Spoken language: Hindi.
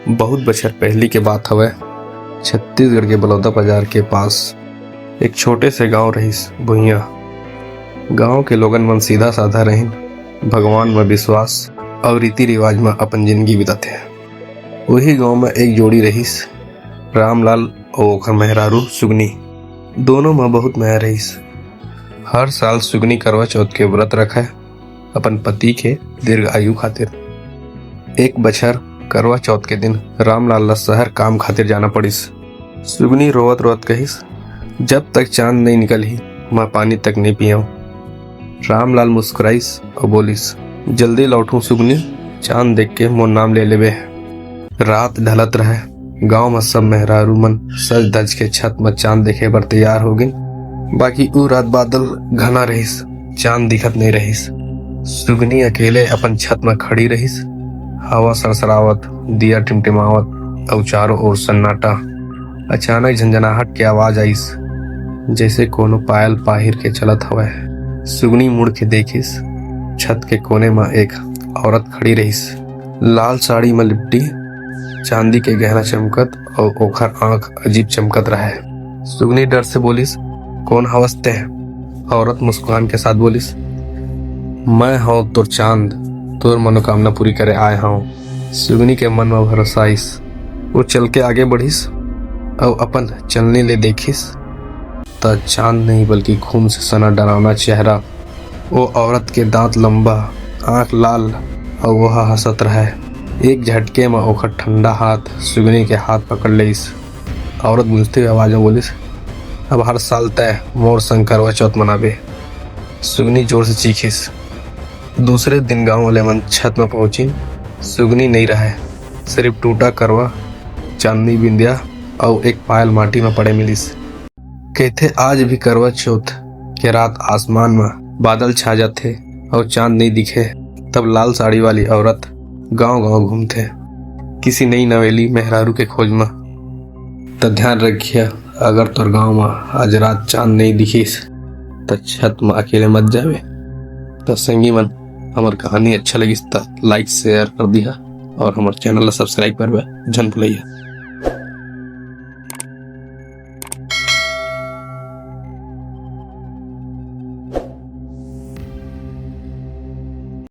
बहुत बछर पहली के बात हवे। छत्तीसगढ़ के बलौदा बाजार के पास एक छोटे से गांव रहिस भुइयां। गांव के लोगन मन सीधा साधा रहिन, भगवान में विश्वास और रीति रिवाज में अपन जिंदगी बिताते। वही गांव में एक जोड़ी रहिस, रामलाल और ओकर मेहरारू सुगनी। दोनों में बहुत माया रहिस। हर साल सुगनी करवा चौथ के व्रत रखे अपन पति के दीर्घ आयु खातिर। एक बछर करवा चौथ के दिन रामलाल ला शहर काम खातिर जाना पड़िस। सुगनी रोवत रोवत कहिस, जब तक चांद नहीं निकलही मैं पानी तक नहीं पियाऊं। रामलाल मुस्कुराइस और बोलिस, जल्दी लौटूं सुगनी, चांद देख के मोर नाम ले लेबे। रात ढलत रहे। गांव में सब मेहरारू मन सज धज के छत में चांद देखे बर तैयार हो गए। बाकी उ रात बादल घना रहिस, चांद दिखत नहीं रहिस। सुगनी अकेले अपन छत में खड़ी रहिस। हवा सरसरावत, दिया टिमटिमावत और चारों ओर सन्नाटा। अचानक झंझनाहट की आवाज आइस, जैसे कोनो पायल पाहिर के चलत हवे। सुगनी मुड़ के देखिस, छत के कोने में एक औरत खड़ी रहिस, लाल साड़ी में लिपटी, चांदी के गहना चमकत और ओखर आंख अजीब चमकत रहे। सुगनी डर से बोलिस, कौन हवसते? औरत मुस्कान के साथ बोलिस, मैं हूँ तोर चांद, तोर मनोकामना पूरी करे आए हूँ। सुगनी के मन में भरोसा आइस। वो चल के आगे बढ़िस और अपन चलने ले देखिस त चांद नहीं बल्कि खून से सना डरावना चेहरा। वो औरत के दांत लंबा, आंख लाल और वह हंसत रहे। एक झटके में ओखर ठंडा हाथ सुगनी के हाथ पकड़ लेस। औरत गूंजते हुए आवाज में बोलिस, अब हर साल तय मोर संग करवा चौथ मनाबे। सुगनी जोर से चीखिस। दूसरे दिन गांव वाले मन छत में पहुंची। सुगनी नहीं रहे, सिर्फ टूटा करवा, चांदनी बिंदिया और एक पायल माटी में पड़े मिलिस। कहते आज भी करवा चौथ के रात आसमान में बादल छा जाते और चांद नहीं दिखे, तब लाल साड़ी वाली औरत गांव गांव घूमते किसी नई नवेली मेहरारू के खोज में। तो ध्यान रखिए, अगर तोर गांव में आज रात चांद नहीं दिखिस तो छत में अकेले मत जावे। तो संगी मन, हमार कहानी अच्छा लगिस तो लाइक शेयर कर दिया और हमारे चैनल ला सब्सक्राइब करबे जन भूलिया।